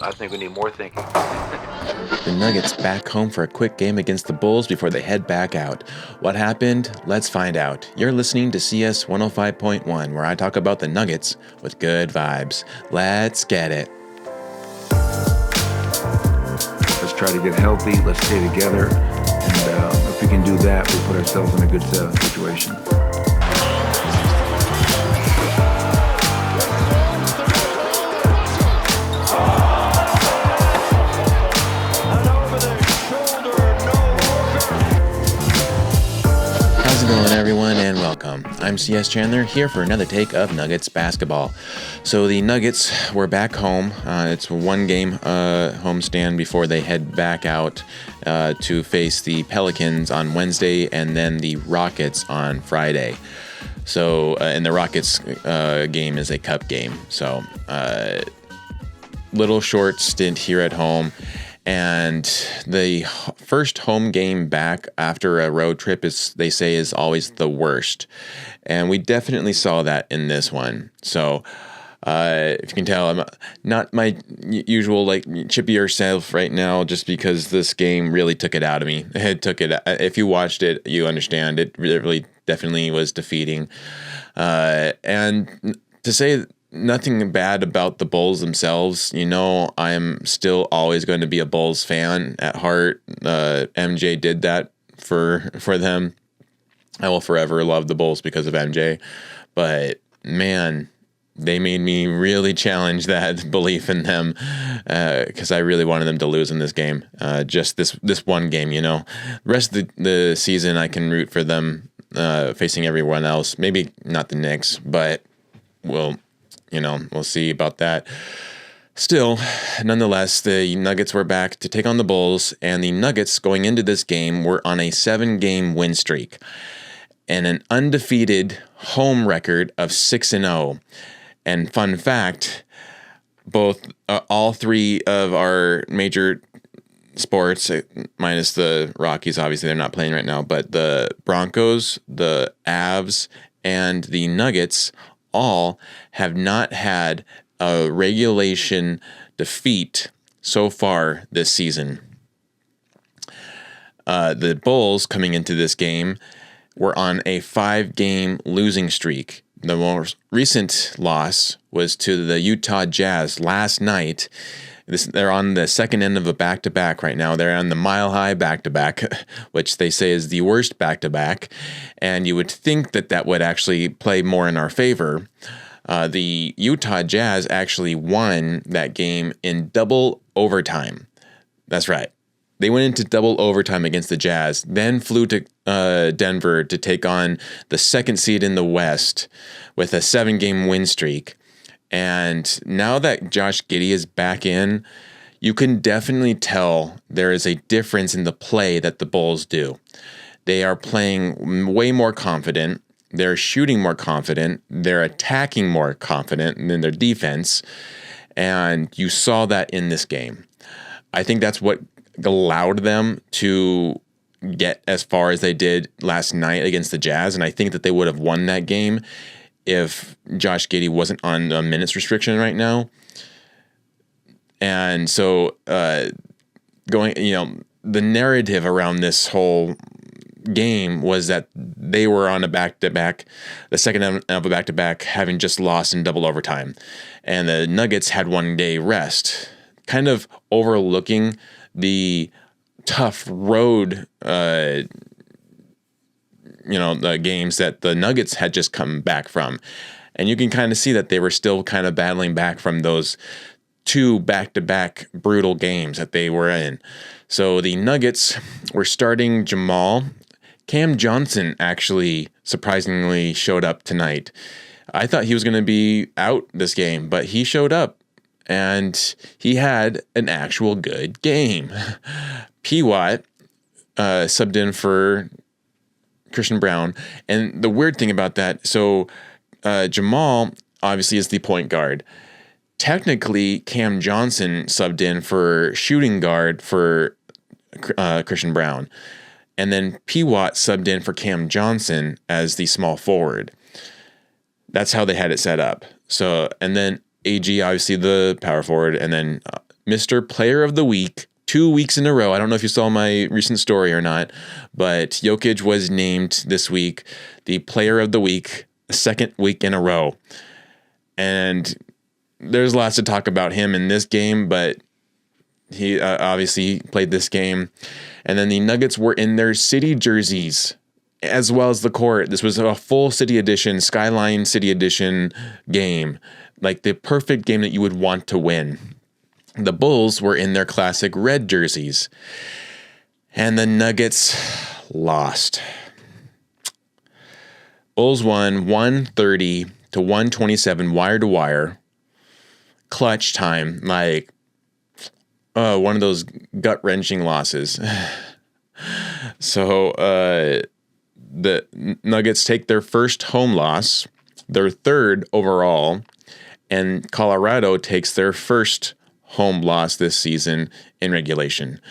I think we need more thinking. The Nuggets back home for a quick game against the Bulls before they head back out. What happened? Let's find out. You're listening to CS 105.1, where I talk about the Nuggets with good vibes. Let's get it. Let's try to get healthy. Let's stay together. And if we can do that, we put ourselves in a good situation. How's it going, everyone, and welcome. I'm CS Chandler, here for another take of Nuggets basketball. So the Nuggets were back home. It's a one-game homestand before they head back out to face the Pelicans on Wednesday and then the Rockets on Friday. So, and the Rockets game is a cup game. So, little short stint here at home. And the first home game back after a road trip they say is always the worst. And we definitely saw that in this one. So, if you can tell, I'm not my usual chippier self right now, just because this game really took it out of me. If you watched it, you understand it really definitely was defeating. And to say nothing bad about the Bulls themselves. You know, I'm still always going to be a Bulls fan at heart. MJ did that for them. I will forever love the Bulls because of MJ. But man, they made me really challenge that belief in them because I really wanted them to lose in this game. Just this one game, you know. The rest of the season, I can root for them facing everyone else. Maybe not the Knicks, but we'll see about that. Still, nonetheless, the Nuggets were back to take on the Bulls, and the Nuggets going into this game were on a 7-game win streak and an undefeated home record of 6-0. And fun fact, all three of our major sports, minus the Rockies, obviously they're not playing right now, but the Broncos, the Avs, and the Nuggets all have not had a regulation defeat so far this season. The Bulls, coming into this game, were on a 5-game losing streak. The most recent loss was to the Utah Jazz last night. They're on the second end of a back-to-back right now. They're on the mile-high back-to-back, which they say is the worst back-to-back. And you would think that would actually play more in our favor. The Utah Jazz actually won that game in double overtime. That's right. They went into double overtime against the Jazz, then flew to Denver to take on the second seed in the West with a 7-game win streak. And now that Josh Giddey is back in, you can definitely tell there is a difference in the play that the Bulls do. They are playing way more confident. They're shooting more confident. They're attacking more confident than their defense. And you saw that in this game. I think that's what allowed them to get as far as they did last night against the Jazz. And I think that they would have won that game if Josh Giddey wasn't on a minutes restriction right now. And so the narrative around this whole game was that they were on a back-to-back, the second of a back-to-back, having just lost in double overtime. And the Nuggets had 1 day rest, kind of overlooking the tough road the games that the Nuggets had just come back from. And you can kind of see that they were still kind of battling back from those 2 back-to-back brutal games that they were in. So the Nuggets were starting Jamal. Cam Johnson actually surprisingly showed up tonight. I thought he was going to be out this game, but he showed up and he had an actual good game. P-Watt subbed in for Christian Brown. And the weird thing about that, so Jamal obviously is the point guard. Technically, Cam Johnson subbed in for shooting guard for Christian Brown. And then P-Watt subbed in for Cam Johnson as the small forward. That's how they had it set up. So, and then AG, obviously the power forward, and then Mr. Player of the Week 2 weeks in a row. I don't know if you saw my recent story or not, but Jokic was named this week the Player of the Week, the second week in a row. And there's lots to talk about him in this game, but he obviously played this game. And then the Nuggets were in their city jerseys as well as the court. This was a full city edition, Skyline City Edition game, like the perfect game that you would want to win. The Bulls were in their classic red jerseys, and the Nuggets lost. Bulls won 130 to 127 wire to wire. Clutch time, like one of those gut-wrenching losses. So the Nuggets take their first home loss, their third overall, and Colorado takes their first home loss this season in regulation.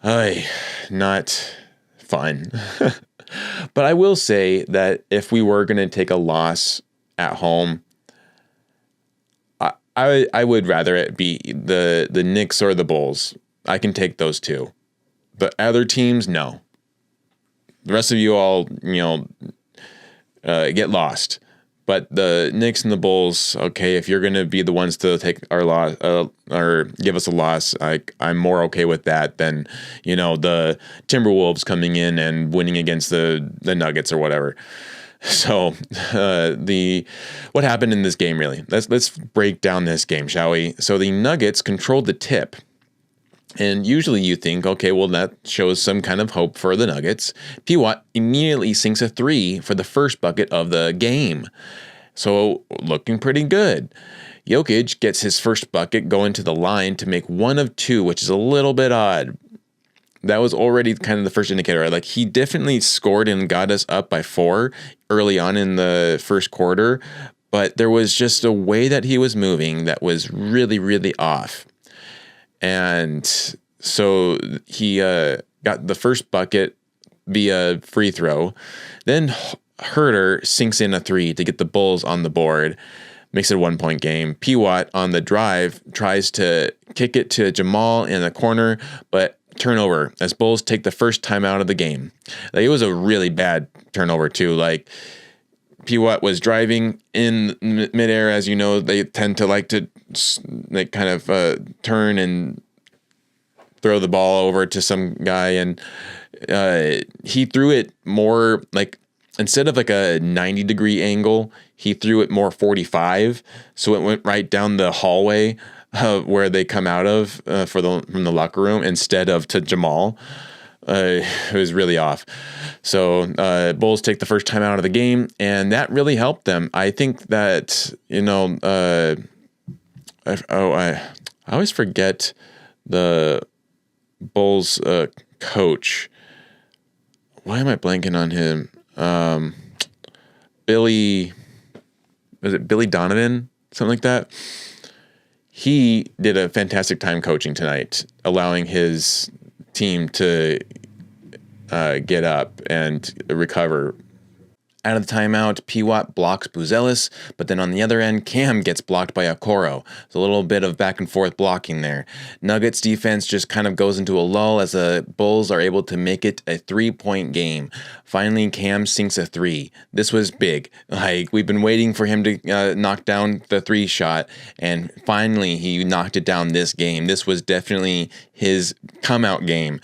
Not fun. But I will say that if we were going to take a loss at home, I would rather it be the Knicks or the Bulls. I can take those two. But other teams, no. The rest of you all, get lost. But the Knicks and the Bulls, okay, if you're going to be the ones to take our loss or give us a loss, I'm more okay with that than, the Timberwolves coming in and winning against the Nuggets or whatever. So what happened in this game, really? Let's break down this game, shall we? So the Nuggets controlled the tip. And usually you think, okay, well, that shows some kind of hope for the Nuggets. P. Watt immediately sinks a three for the first bucket of the game. So looking pretty good. Jokic gets his first bucket going to the line to make one of two, which is a little bit odd. That was already kind of the first indicator. Like, he definitely scored and got us up by 4 early on in the first quarter, but there was just a way that he was moving that was really, really off. And so he got the first bucket via free throw. Then Herter sinks in a three to get the Bulls on the board. Makes it a 1-point game. P. Watt on the drive tries to kick it to Jamal in the corner, but turnover as Bulls take the first time out of the game. Like, it was a really bad turnover too. Like, P. Watt was driving in midair. As you know, they tend to like to kind of turn and throw the ball over to some guy, and he threw it more like, instead of like a 90-degree angle, he threw it more 45, so it went right down the hallway where they come out of from the locker room instead of to Jamal. It was really off. So Bulls take the first time out of the game, and that really helped them. I think that, I always forget the Bulls coach. Why am I blanking on him? Was it Billy Donovan? Something like that. He did a fantastic time coaching tonight, allowing his team to get up and recover. Out of the timeout, P. Watt blocks Buzelis, but then on the other end, Cam gets blocked by Okoro. It's a little bit of back and forth blocking there. Nuggets defense just kind of goes into a lull as the Bulls are able to make it a 3-point game. Finally, Cam sinks a three. This was big. Like, we've been waiting for him to knock down the three shot, and finally he knocked it down this game. This was definitely his come-out game,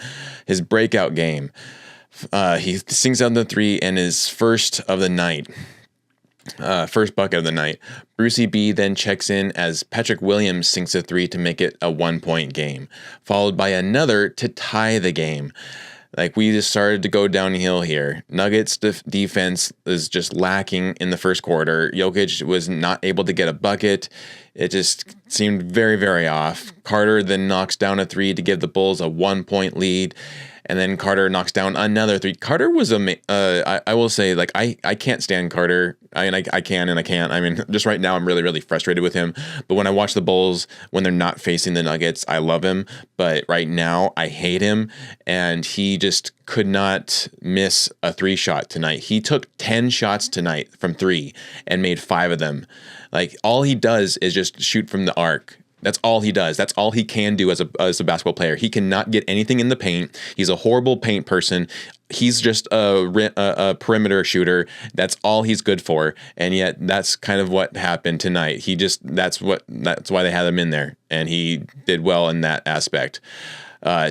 his breakout game. He sinks out the three and his first of the night. First bucket of the night. Brucey B then checks in as Patrick Williams sinks a three to make it a 1-point game, followed by another to tie the game. Like, we just started to go downhill here. Nuggets defense is just lacking in the first quarter. Jokic was not able to get a bucket. It just seemed very, very off. Carter then knocks down a three to give the Bulls a 1-point lead. And then Carter knocks down another three. Carter was I will say, like, I can't stand Carter. I can and I can't. I mean, just right now I'm really, really frustrated with him. But when I watch the Bulls, when they're not facing the Nuggets, I love him. But right now I hate him. And he just could not miss a three shot tonight. He took 10 shots tonight from three and made 5 of them. Like, all he does is just shoot from the arc. That's all he does. That's all he can do as a basketball player. He cannot get anything in the paint. He's a horrible paint person. He's just a perimeter shooter. That's all he's good for. And yet that's kind of what happened tonight. That's why they had him in there, and he did well in that aspect.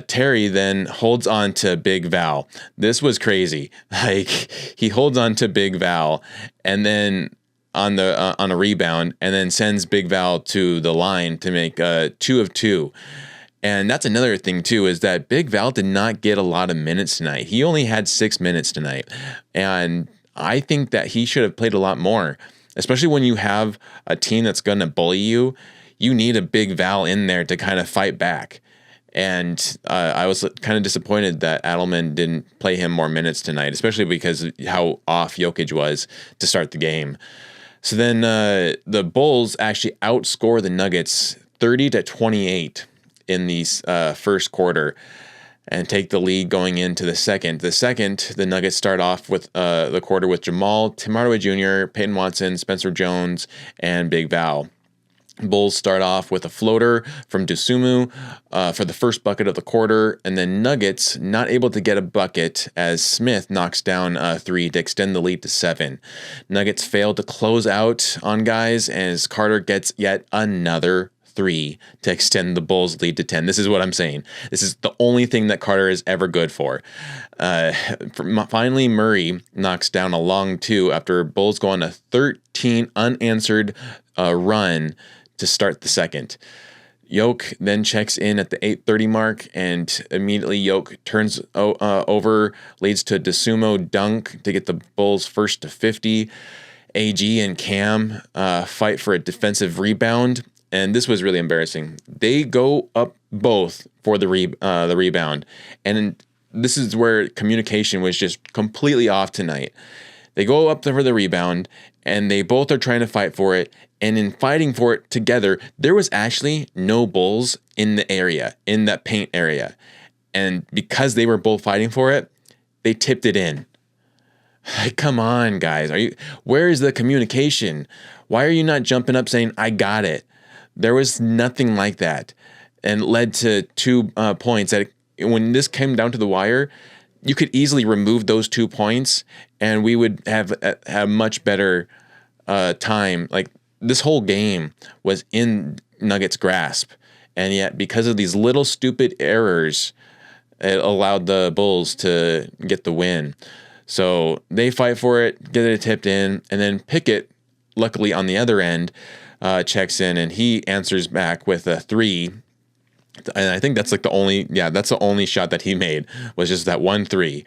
Terry then holds on to Big Val. This was crazy. Like, he holds on to Big Val, and then on a rebound, and then sends Big Val to the line to make 2 of 2. And that's another thing too, is that Big Val did not get a lot of minutes tonight. He only had 6 minutes tonight, and I think that he should have played a lot more, especially when you have a team that's going to bully you. You need a Big Val in there to kind of fight back. And I was kind of disappointed that Adelman didn't play him more minutes tonight, especially because of how off Jokic was to start the game. So then the Bulls actually outscore the Nuggets 30-28 in the first quarter and take the lead going into the second. The Nuggets start off with the quarter with Jamal, Tim Hardaway Jr., Peyton Watson, Spencer Jones, and Big Val. Bulls start off with a floater from Dosunmu for the first bucket of the quarter, and then Nuggets not able to get a bucket as Smith knocks down a 3 to extend the lead to 7. Nuggets fail to close out on guys as Carter gets yet another 3 to extend the Bulls' lead to 10. This is what I'm saying. This is the only thing that Carter is ever good for. Finally, Murray knocks down a long 2 after Bulls go on a 13 unanswered run to start the second. Yoke then checks in at the 8:30 mark, and immediately Yoke turns over, leads to a Dosunmu dunk to get the Bulls first to 50. AG and Cam fight for a defensive rebound, and this was really embarrassing. They go up both for the rebound, and this is where communication was just completely off tonight. They go up there for the rebound, and they both are trying to fight for it. And in fighting for it together, there was actually no Bulls in the area, in that paint area. And because they were both fighting for it, they tipped it in. Come on, guys. Where is the communication? Why are you not jumping up saying, I got it? There was nothing like that. And led to 2 points that when this came down to the wire, you could easily remove those 2 points and we would have much better time. Like, this whole game was in Nuggets' grasp. And yet, because of these little stupid errors, it allowed the Bulls to get the win. So they fight for it, get it tipped in, and then Pickett, luckily on the other end, checks in, and he answers back with a 3. And I think that's like that's the only shot that he made, was just that 1 3.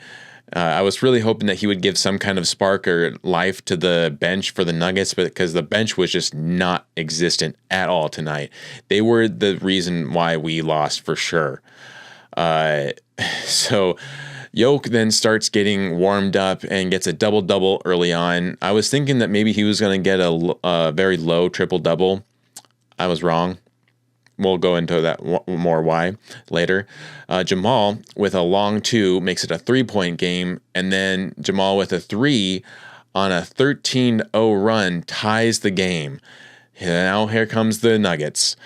I was really hoping that he would give some kind of spark or life to the bench for the Nuggets, but because the bench was just not existent at all tonight. They were the reason why we lost for sure. So Yoke then starts getting warmed up and gets a double-double early on. I was thinking that maybe he was going to get a very low triple-double. I was wrong. We'll go into that more why later. Jamal with a long 2 makes it a 3-point game, and then Jamal with a 3 on a 13-0 run ties the game. Now here comes the Nuggets.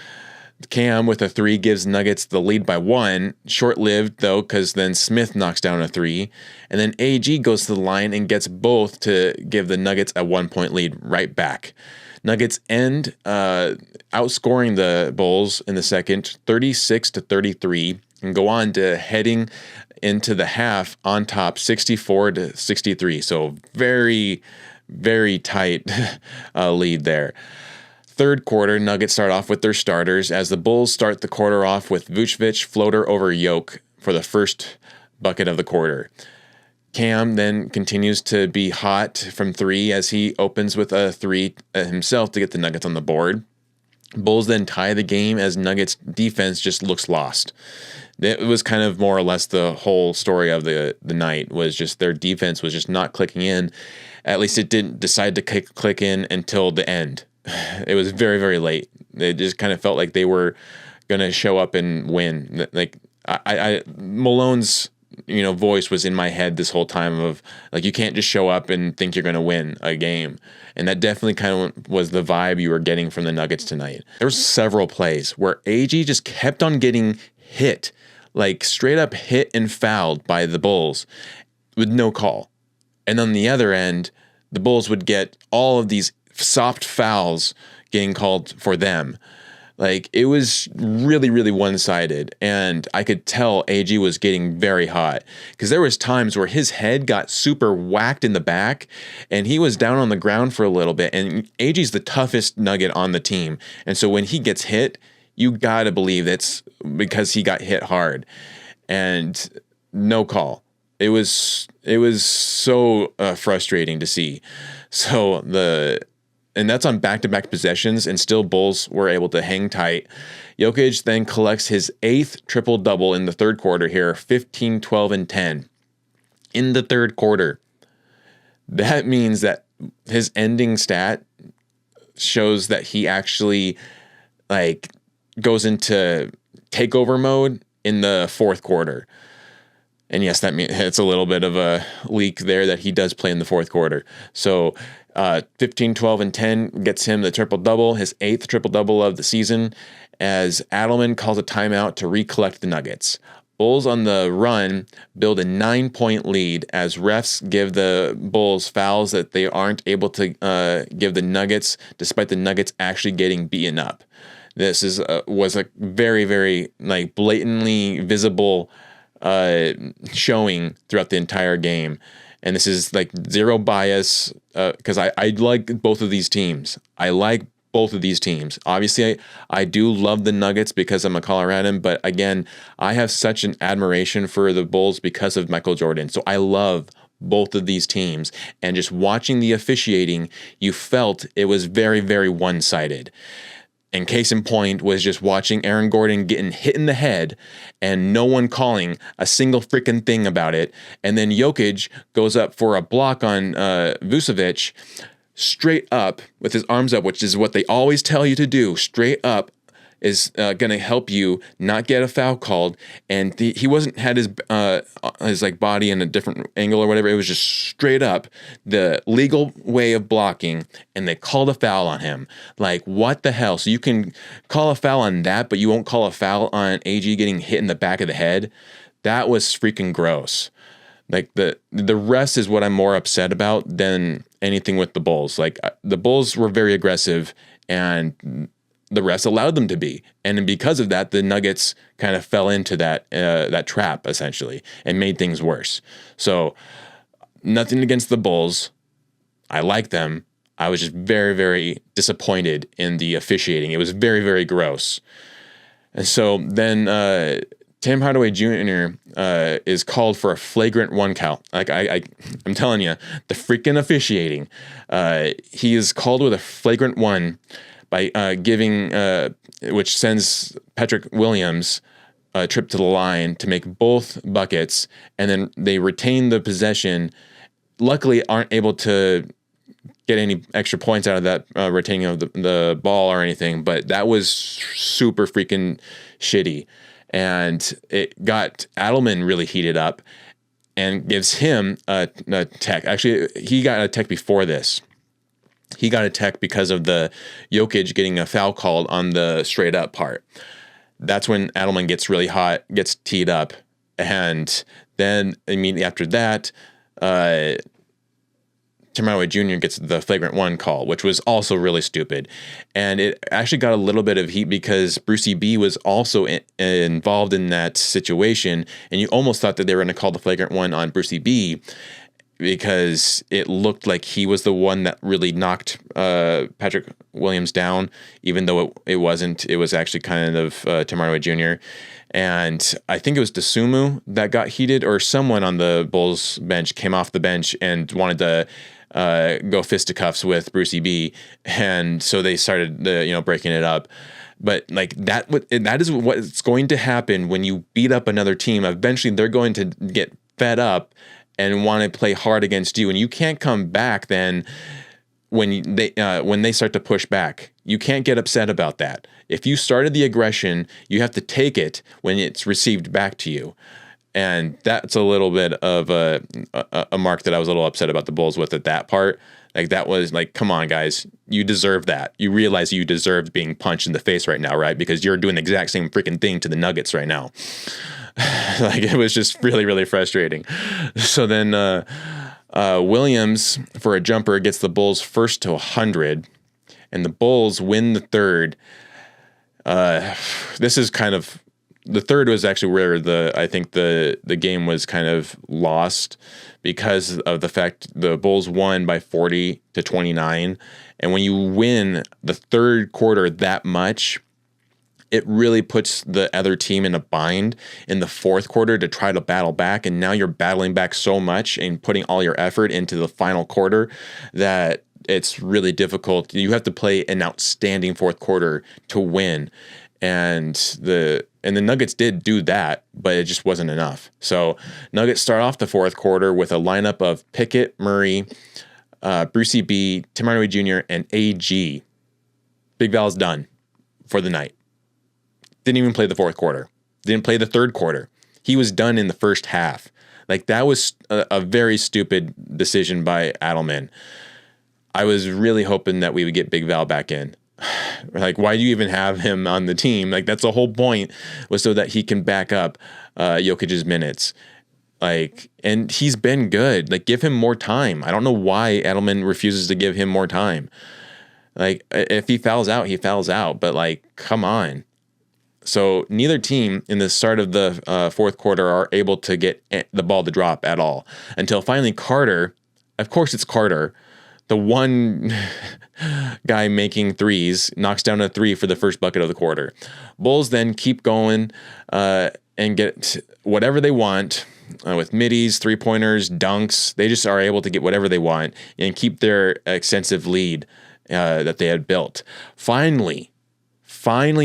Cam with a 3 gives Nuggets the lead by 1. Short-lived, though, because then Smith knocks down a 3. And then AG goes to the line and gets both to give the Nuggets a 1-point lead right back. Nuggets end outscoring the Bulls in the second 36-33 and go on to heading into the half on top 64-63. So very, very tight lead there. Third quarter, Nuggets start off with their starters as the Bulls start the quarter off with Vucevic floater over Yoke for the first bucket of the quarter. Cam then continues to be hot from 3 as he opens with a 3 himself to get the Nuggets on the board. Bulls then tie the game as Nuggets defense just looks lost. It was kind of more or less the whole story of the night, was just their defense was just not clicking in. At least it didn't decide to click in until the end. It was very, very late. It just kind of felt like they were going to show up and win. Like Malone's voice was in my head this whole time of like, you can't just show up and think you're going to win a game. And that definitely kind of was the vibe you were getting from the Nuggets tonight. There were several plays where AG just kept on getting hit, like straight up hit and fouled by the Bulls with no call. And on the other end, the Bulls would get all of these soft fouls getting called for them. Like, it was really, really one-sided, and I could tell AG was getting very hot because there was times where his head got super whacked in the back, and he was down on the ground for a little bit, and AG's the toughest Nugget on the team, and so when he gets hit, you gotta believe it's because he got hit hard, and no call. It was so frustrating to see. And that's on back-to-back possessions, and still Bulls were able to hang tight. Jokic then collects his 8th triple-double in the third quarter here, 15, 12, and 10. In the third quarter. That means that his ending stat shows that he actually goes into takeover mode in the fourth quarter. And yes, that means it's a little bit of a leak there that he does play in the fourth quarter. So 15, 12, and 10 gets him the triple-double, his 8th triple-double of the season, as Adelman calls a timeout to recollect the Nuggets. Bulls on the run build a 9-point lead as refs give the Bulls fouls that they aren't able to give the Nuggets, despite the Nuggets actually getting beaten up. This was a very, very blatantly visible showing throughout the entire game. And this is zero bias because I like both of these teams. Obviously, I do love the Nuggets because I'm a Coloradan, but again, I have such an admiration for the Bulls because of Michael Jordan. So I love both of these teams. And just watching the officiating, you felt it was very, very one-sided. And case in point was just watching Aaron Gordon getting hit in the head and no one calling a single freaking thing about it. And then Jokic goes up for a block on Vucevic straight up with his arms up, which is what they always tell you to do. Straight up is going to help you not get a foul called. And he wasn't had his body in a different angle or whatever. It was just straight up the legal way of blocking, and they called a foul on him. What the hell? So you can call a foul on that, but you won't call a foul on AG getting hit in the back of the head? That was freaking gross. The rest is what I'm more upset about than anything with the Bulls. The Bulls were very aggressive, and the refs allowed them to be. And because of that, the Nuggets kind of fell into that trap, essentially, and made things worse. So nothing against the Bulls. I like them. I was just very, very disappointed in the officiating. It was very, very gross. And so then Tim Hardaway Jr. Is called for a flagrant one count. I'm telling you, the freaking officiating. He is called with a flagrant one by giving, which sends Patrick Williams a trip to the line to make both buckets, and then they retain the possession. Luckily, aren't able to get any extra points out of that retaining of the ball or anything, but that was super freaking shitty. And it got Adelman really heated up and gives him a tech. Actually, he got a tech before this. He got a tech because of the Jokic getting a foul called on the straight up part. That's when Adelman gets really hot, gets teed up. And then immediately after that, Tim Hardaway Jr. gets the flagrant one call, which was also really stupid. And it actually got a little bit of heat because Brucey B was also involved in that situation. And you almost thought that they were going to call the flagrant one on Brucey B because it looked like he was the one that really knocked Patrick Williams down, even though it wasn't. It was actually kind of Tim Hardaway Jr. And I think it was DeSumo that got heated, or someone on the Bulls bench came off the bench and wanted to go fisticuffs with Brucey B, and so they started breaking it up. But that is what's going to happen when you beat up another team. Eventually, they're going to get fed up and want to play hard against you, and you can't come back then when they start to push back. You can't get upset about that. If you started the aggression, you have to take it when it's received back to you. And that's a little bit of a mark that I was a little upset about the Bulls with at that part. Like, that was like, come on, guys, you deserve that. You realize you deserve being punched in the face right now, right? Because you're doing the exact same freaking thing to the Nuggets right now. Like, it was just really, really frustrating. So then Williams, for a jumper, gets the Bulls first to 100, and the Bulls win the third. This is kind of, the third was actually where I think the game was kind of lost, because of the fact the Bulls won by 40-29. And when you win the third quarter that much, it really puts the other team in a bind in the fourth quarter to try to battle back. And now you're battling back so much and putting all your effort into the final quarter that it's really difficult. You have to play an outstanding fourth quarter to win. And the Nuggets did do that, but it just wasn't enough. So Nuggets start off the fourth quarter with a lineup of Pickett, Murray, Brucey B, Tim Hardaway Jr., and AG. Big Val's done for the night. Didn't even play the fourth quarter. Didn't play the third quarter. He was done in the first half. Like, that was a very stupid decision by Adelman. I was really hoping that we would get Big Val back in. Like, why do you even have him on the team? Like, that's the whole point, was so that he can back up Jokic's minutes. Like, and he's been good. Like, give him more time. I don't know why Adelman refuses to give him more time. Like, if he fouls out, he fouls out. But, like, come on. So neither team in the start of the fourth quarter are able to get the ball to drop at all, until finally Carter, of course it's Carter, the one guy making threes, knocks down a three for the first bucket of the quarter. Bulls then keep going and get whatever they want with middies, three-pointers, dunks. They just are able to get whatever they want and keep their extensive lead that they had built. Finally,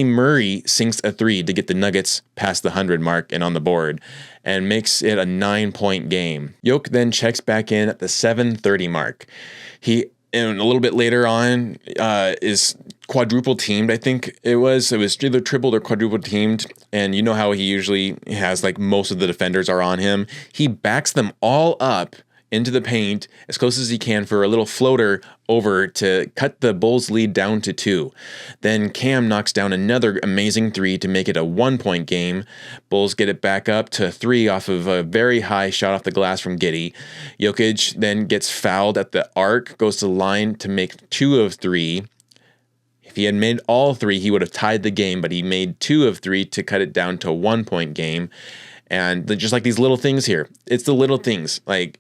Murray sinks a three to get the Nuggets past the 100 mark and on the board, and makes it a 9-point game. Jokic then checks back in at the 7:30 mark. He, and a little bit later on, is quadruple teamed. I think it was either tripled or quadruple teamed. And you know how he usually has, like, most of the defenders are on him. He backs them all up into the paint as close as he can for a little floater over to cut the Bulls lead down to 2. Then Cam knocks down another amazing three to make it a 1-point game. Bulls get it back up to 3 off of a very high shot off the glass from Giddey. Jokic then gets fouled at the arc, goes to the line to make 2 of 3. If he had made all 3, he would have tied the game, but he made 2 of 3 to cut it down to a 1-point game. And just like these little things here, it's the little things. Like,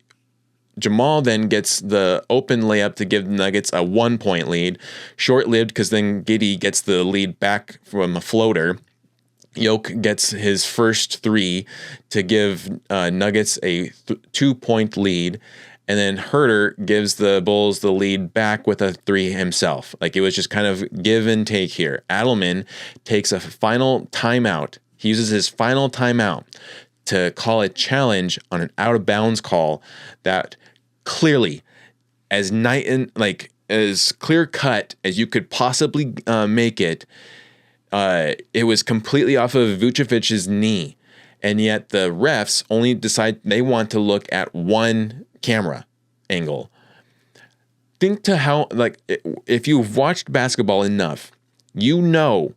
Jamal then gets the open layup to give the Nuggets a 1-point lead. Short-lived, because then Giddey gets the lead back from a floater. Jokic gets his first 3 to give Nuggets a 2-point lead. And then Herter gives the Bulls the lead back with a 3 himself. Like, it was just kind of give and take here. Adelman takes a final timeout. He uses his final timeout to call a challenge on an out-of-bounds call that clearly, as clear cut as you could possibly make it, it was completely off of Vucevic's knee, and yet the refs only decide they want to look at one camera angle. Think to how, like, if you've watched basketball enough, you know,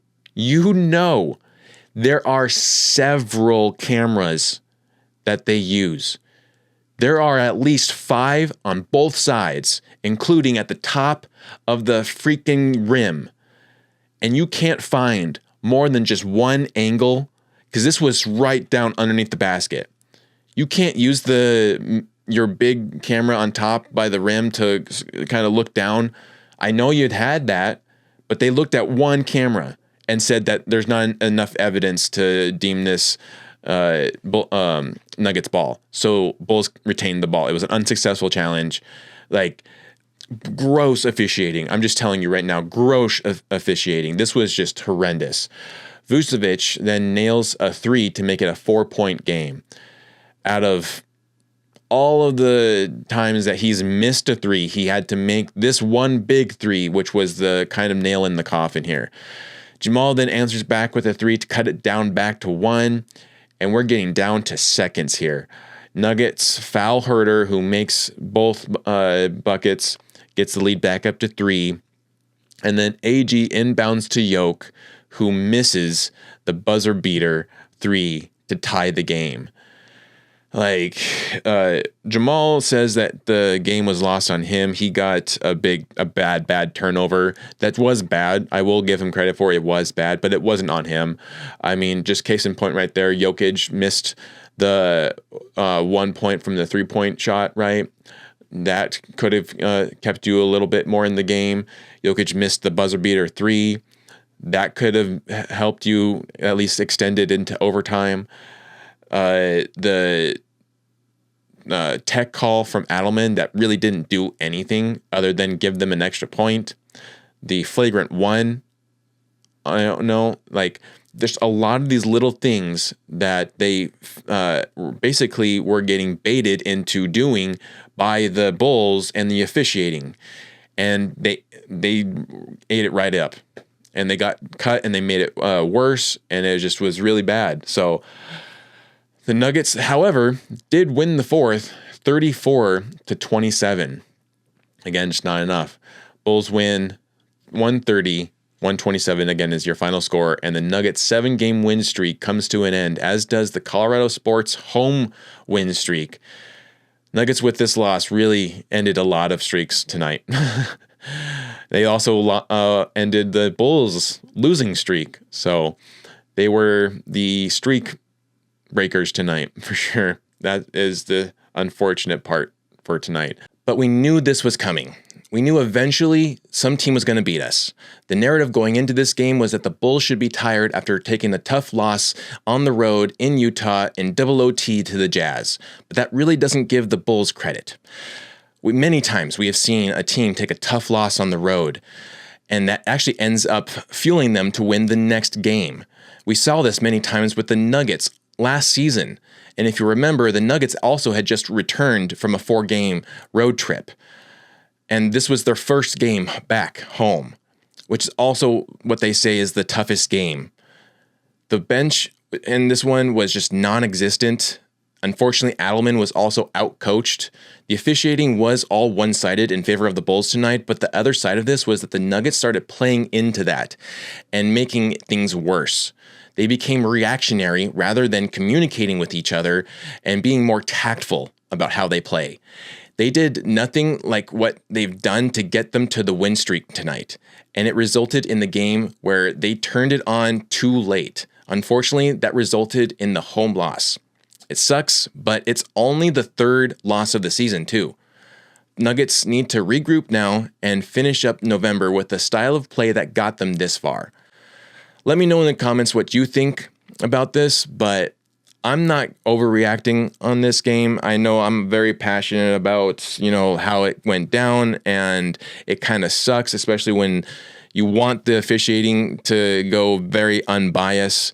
there are several cameras that they use. There are at least 5 on both sides, including at the top of the freaking rim. And you can't find more than just one angle, because this was right down underneath the basket. You can't use your big camera on top by the rim to kind of look down. I know you'd had that, but they looked at one camera and said that there's not enough evidence to deem this Nuggets ball. So Bulls retained the ball. It was an unsuccessful challenge. Like, gross officiating. I'm just telling you right now, gross officiating. This was just horrendous. Vucevic then nails a 3 to make it a 4-point game. Out of all of the times that he's missed a 3, he had to make this one big 3, which was the kind of nail in the coffin here. Jamal then answers back with a 3 to cut it down back to 1. and we're getting down to seconds here. Nuggets foul Herter, who makes both buckets, gets the lead back up to 3. And then AG inbounds to Jokic, who misses the buzzer beater 3 to tie the game. Like, Jamal says that the game was lost on him. He got a bad turnover. That was bad. I will give him credit for it. It was bad, but it wasn't on him. I mean, just case in point right there, Jokic missed the 1 point from the 3-point shot, right? That could have kept you a little bit more in the game. Jokic missed the buzzer beater 3. That could have helped you at least extend it into overtime. The tech call from Adelman that really didn't do anything other than give them an extra point. The flagrant 1, I don't know. Like, there's a lot of these little things that they basically were getting baited into doing by the Bulls and the officiating, and they ate it right up, and they got cut and they made it worse, and it just was really bad. So the Nuggets, however, did win the fourth, 34-27. Again, just not enough. Bulls win 130-127 again is your final score, and the Nuggets 7-game win streak comes to an end, as does the Colorado Sports home win streak. Nuggets with this loss really ended a lot of streaks tonight. They also ended the Bulls losing streak, so they were the streak breakers tonight for sure. That is the unfortunate part for tonight. But we knew this was coming. We knew eventually some team was going to beat us. The narrative going into this game was that the Bulls should be tired after taking the tough loss on the road in Utah in double OT to the Jazz. But that really doesn't give the Bulls credit. Many times we have seen a team take a tough loss on the road, and that actually ends up fueling them to win the next game. We saw this many times with the Nuggets last season. And if you remember, the Nuggets also had just returned from a 4-game road trip. And this was their first game back home, which is also what they say is the toughest game. The bench in this one was just non-existent. Unfortunately, Adelman was also out-coached. The officiating was all one-sided in favor of the Bulls tonight, but the other side of this was that the Nuggets started playing into that and making things worse. They became reactionary rather than communicating with each other and being more tactful about how they play. They did nothing like what they've done to get them to the win streak tonight, and it resulted in the game where they turned it on too late. Unfortunately, that resulted in the home loss. It sucks, but it's only the 3rd loss of the season, too. Nuggets need to regroup now and finish up November with a style of play that got them this far. Let me know in the comments what you think about this, but I'm not overreacting on this game. I know I'm very passionate about, how it went down, and it kind of sucks, especially when you want the officiating to go very unbiased,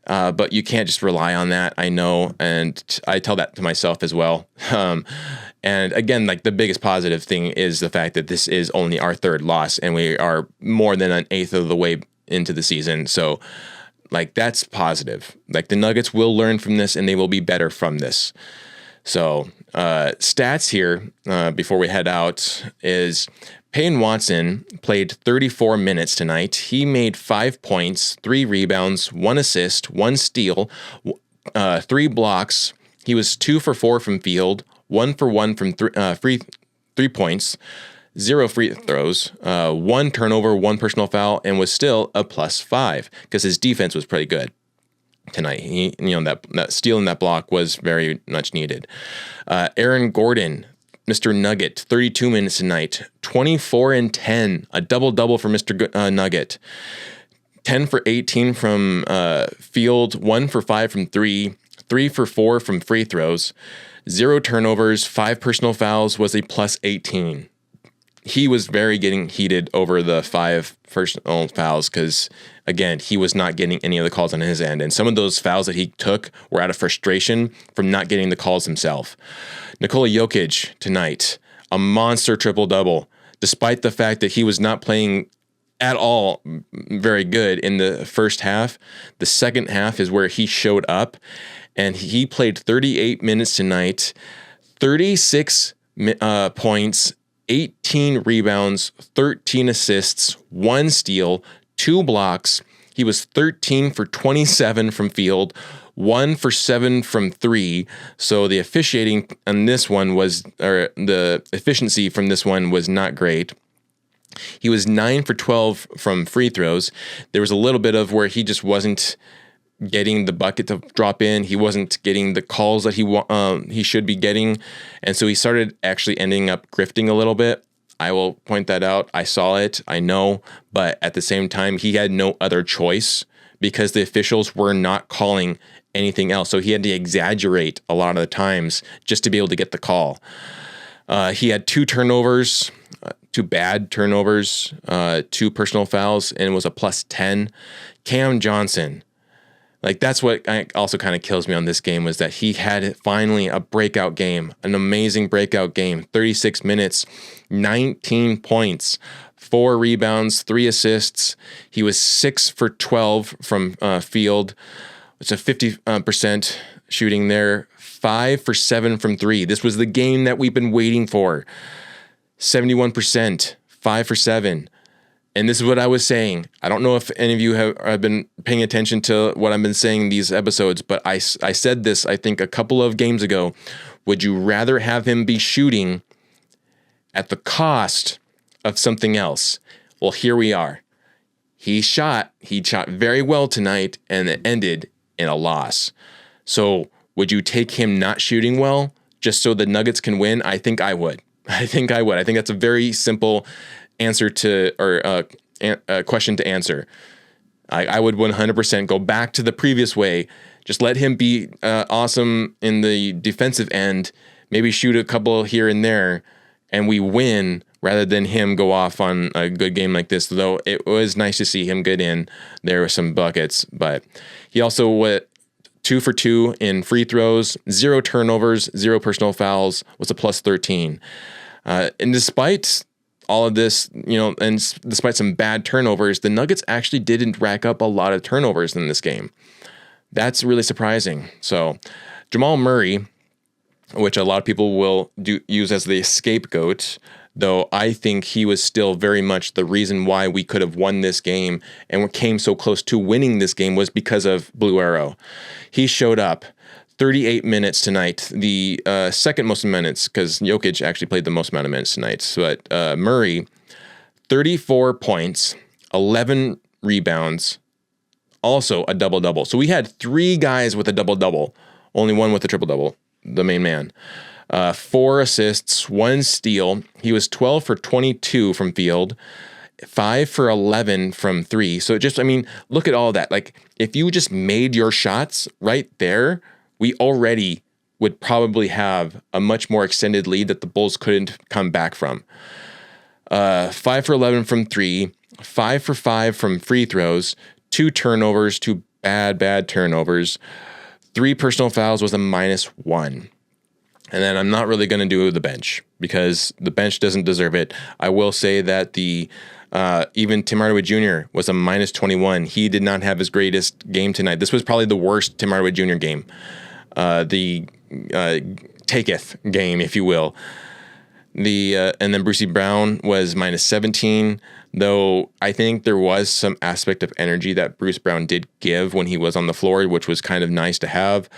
but you can't just rely on that, I know, and I tell that to myself as well. And again, like, the biggest positive thing is the fact that this is only our 3rd loss, and we are more than an 1/8 of the way into the season. So, like, that's positive. Like, the Nuggets will learn from this, and they will be better from this. So, stats here before we head out is Payne Watson played 34 minutes tonight. He made 5 points, 3 rebounds, 1 assist, 1 steal, 3 blocks. He was 2 for 4 from field, 1 for 1 from 3 points, 0 free throws, 1 turnover, 1 personal foul, and was still a +5 because his defense was pretty good tonight. That steal and that block was very much needed. Aaron Gordon, Mr. Nugget, 32 minutes tonight, 24 and 10, a double-double for Mr. Nugget. 10 for 18 from field, 1 for 5 from 3, 3 for 4 from free throws, 0 turnovers, 5 personal fouls, was a +18. He was very getting heated over the 5 personal fouls because, again, he was not getting any of the calls on his end. And some of those fouls that he took were out of frustration from not getting the calls himself. Nikola Jokic tonight, a monster triple-double, despite the fact that he was not playing at all very good in the first half. The second half is where he showed up, and he played 38 minutes tonight, 36 points, 18 rebounds, 13 assists, 1 steal, 2 blocks. He was 13 for 27 from field, 1 for 7 from 3. So the officiating on this one the efficiency from this one was not great. He was 9 for 12 from free throws. There was a little bit of where he just wasn't getting the bucket to drop in. He wasn't getting the calls that he should be getting. And so he started actually ending up grifting a little bit. I will point that out. I saw it. I know. But at the same time, he had no other choice because the officials were not calling anything else. So he had to exaggerate a lot of the times just to be able to get the call. He had 2 turnovers, 2 bad turnovers, 2 personal fouls, and it was a +10. Cam Johnson, like that's what also kind of kills me on this game was that he had finally a breakout game, an amazing breakout game, 36 minutes, 19 points, 4 rebounds, 3 assists. He was 6 for 12 from field. It's a 50% shooting there, 5 for 7 from 3. This was the game that we've been waiting for. 71%, 5 for 7. And this is what I was saying. I don't know if any of you have been paying attention to what I've been saying in these episodes, but I said this, I think, a couple of games ago. Would you rather have him be shooting at the cost of something else? Well, here we are. He shot very well tonight, and it ended in a loss. So would you take him not shooting well just so the Nuggets can win? I think I would. I think that's a very simple answer to, or a question to answer. I would 100% go back to the previous way. Just let him be awesome in the defensive end, maybe shoot a couple here and there, and we win rather than him go off on a good game like this. Though it was nice to see him get in there with some buckets, but he also went 2 for 2 in free throws, 0 turnovers, 0 personal fouls, was a +13. And despite all of this, and despite some bad turnovers, the Nuggets actually didn't rack up a lot of turnovers in this game. That's really surprising. So Jamal Murray, which a lot of people will use as the scapegoat, though I think he was still very much the reason why we could have won this game and came so close to winning this game was because of Blue Arrow. He showed up 38 minutes tonight, the second most minutes, because Jokic actually played the most amount of minutes tonight. But Murray, 34 points, 11 rebounds, also a double-double. So we had 3 guys with a double-double, only one with a triple-double, the main man. 4 assists, 1 steal. He was 12 for 22 from field, 5 for 11 from 3. So look at all that. Like, if you just made your shots right there, we already would probably have a much more extended lead that the Bulls couldn't come back from. 5 for 11 from 3, 5 for 5 from free throws, 2 turnovers, 2 bad turnovers, 3 personal fouls was a -1. And then I'm not really going to do the bench because the bench doesn't deserve it. I will say that even Tim Hardaway Jr. was a -21. He did not have his greatest game tonight. This was probably the worst Tim Hardaway Jr. game. The taketh game, if you will. And then Brucey Brown was -17, though I think there was some aspect of energy that Bruce Brown did give when he was on the floor, which was kind of nice to have.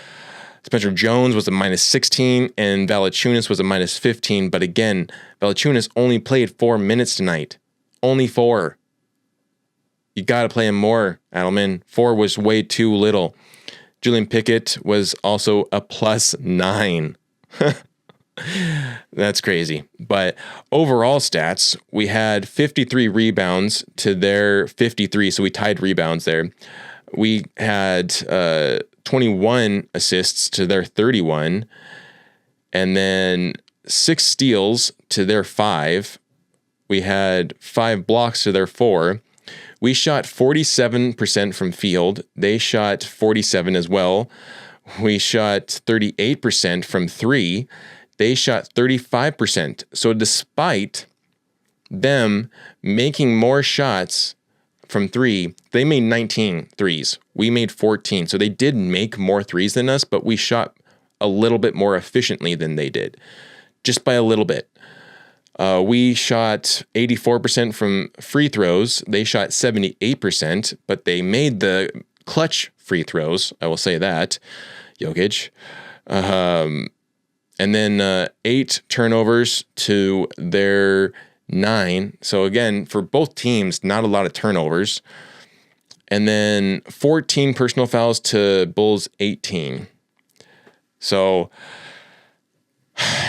Spencer Jones was a -16, and Valanciunas was a -15. But again, Valanciunas only played 4 minutes tonight. Only 4. You got to play him more, Adelman. 4 was way too little. Julian Pickett was also a +9. That's crazy. But overall stats, we had 53 rebounds to their 53, so we tied rebounds there. We had 21 assists to their 31, and then 6 steals to their 5. We had 5 blocks to their 4. We shot 47% from field. They shot 47 as well. We shot 38% from 3. They shot 35%. So despite them making more shots from three. They made 19 threes. We made 14. So they did make more threes than us, but we shot a little bit more efficiently than they did, just by a little bit. We shot 84% from free throws. They shot 78%, but they made the clutch free throws. I will say that. Jokic. And then 8 turnovers to their 9. So again, for both teams, not a lot of turnovers. And then 14 personal fouls to Bulls 18. So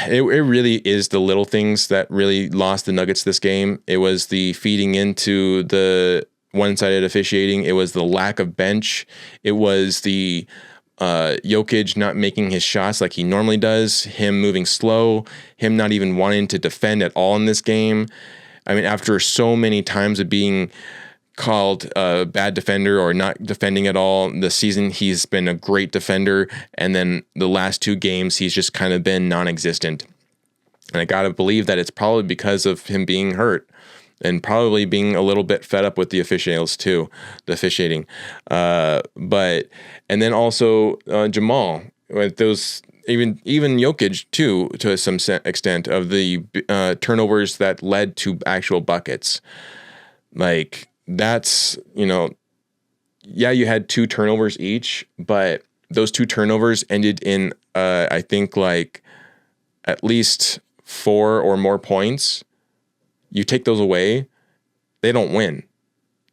it really is the little things that really lost the Nuggets this game. It was the feeding into the one-sided officiating. It was the lack of bench. It was the Jokic not making his shots like he normally does, him moving slow, him not even wanting to defend at all in this game. I mean, after so many times of being called a bad defender or not defending at all this season, he's been a great defender. And then the last 2 games, he's just kind of been non-existent. And I got to believe that it's probably because of him being hurt and probably being a little bit fed up with the officials too, the officiating. And then also Jamal, with those, even Jokic too, to some extent, of the turnovers that led to actual buckets. Like, that's, yeah, you had 2 turnovers each, but those 2 turnovers ended in, I think, like at least 4 or more points. You take those away, they don't win.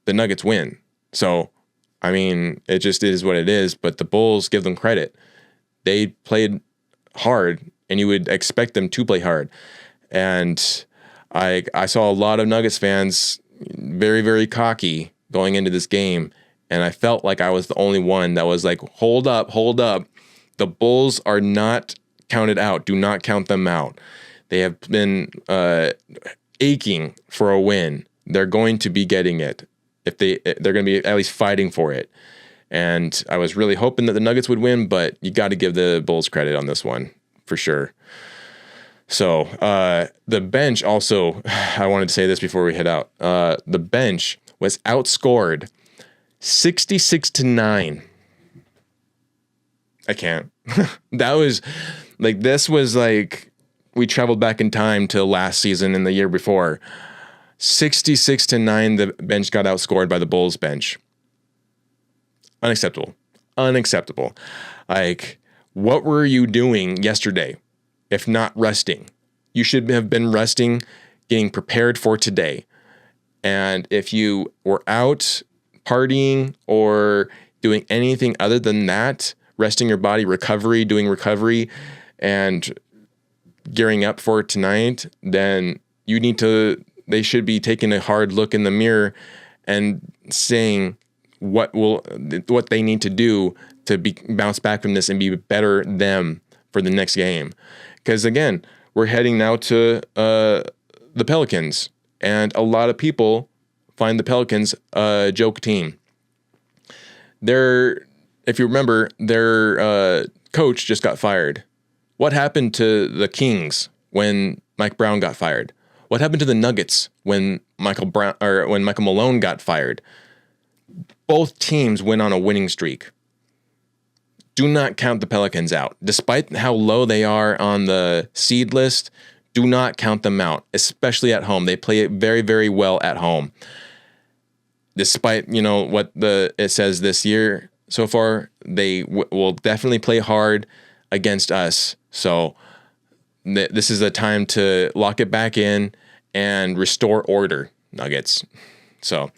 The Nuggets win. So, I mean, it just is what it is, but the Bulls, give them credit. They played hard, and you would expect them to play hard. And I saw a lot of Nuggets fans very, very cocky going into this game, and I felt like I was the only one that was like, hold up. The Bulls are not counted out. Do not count them out. They have been aching for a win. They're going to be getting it. If they're going to be at least fighting for it. And I was really hoping that the Nuggets would win, but you got to give the Bulls credit on this one for sure. So the bench also, I wanted to say this before we head out. The bench was outscored 66-9. I can't. That was like, this was like, we traveled back in time to last season and the year before. 66-9, the bench got outscored by the Bulls bench. Unacceptable. Like, what were you doing yesterday if not resting? You should have been resting, getting prepared for today. And if you were out partying or doing anything other than that, resting your body, doing recovery, and gearing up for tonight, then they should be taking a hard look in the mirror and saying what they need to do to bounce back from this and be better them for the next game. Because again, we're heading now to the Pelicans, and a lot of people find the Pelicans a joke team. If you remember, their coach just got fired. What happened to the Kings when Mike Brown got fired? What happened to the Nuggets when Michael Malone got fired? Both teams went on a winning streak. Do not count the Pelicans out. Despite how low they are on the seed list, do not count them out, especially at home. They play it very, very well at home. Despite, what it says this year so far, they will definitely play hard against us. So this is a time to lock it back in and restore order, Nuggets. So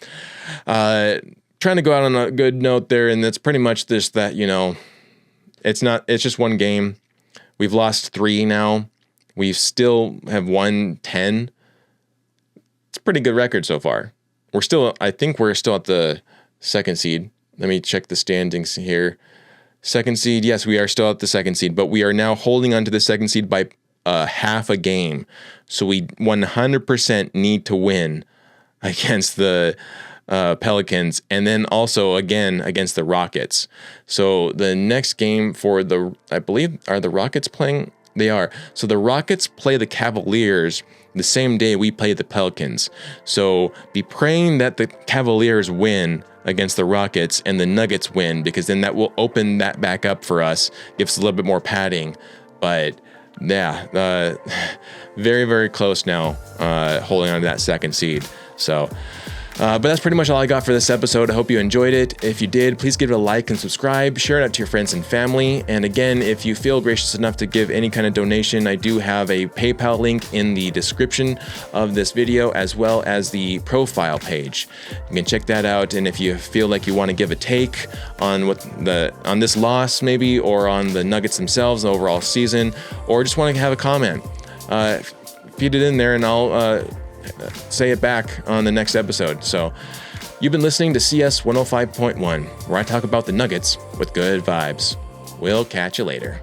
trying to go out on a good note there, and that's pretty much this, that, it's just one game. We've lost 3 now. We still have won 10. It's a pretty good record so far. I think we're still at the 2nd seed. Let me check the standings here. 2nd seed, yes, we are still at the 2nd seed, but we are now holding on to the 2nd seed by half a game. So we 100% need to win against the Pelicans, and then also again against the Rockets. So the next game I believe, are the Rockets playing They are. So the Rockets play the Cavaliers the same day we play the Pelicans. So be praying that the Cavaliers win against the Rockets and the Nuggets win, because then that will open that back up for us, give us a little bit more padding. But yeah, very, very close now, holding on to that second seed. So, but that's pretty much all I got for this episode. I hope you enjoyed it. If you did, please give it a like and subscribe. Share it out to your friends and family. And again, if you feel gracious enough to give any kind of donation, I do have a PayPal link in the description of this video, as well as the profile page. You can check that out. And if you feel like you want to give a take on on this loss, maybe, or on the Nuggets themselves, the overall season, or just want to have a comment, feed it in there, and I'll say it back on the next episode. So you've been listening to CS 105.1, where I talk about the Nuggets with good vibes. We'll catch you later.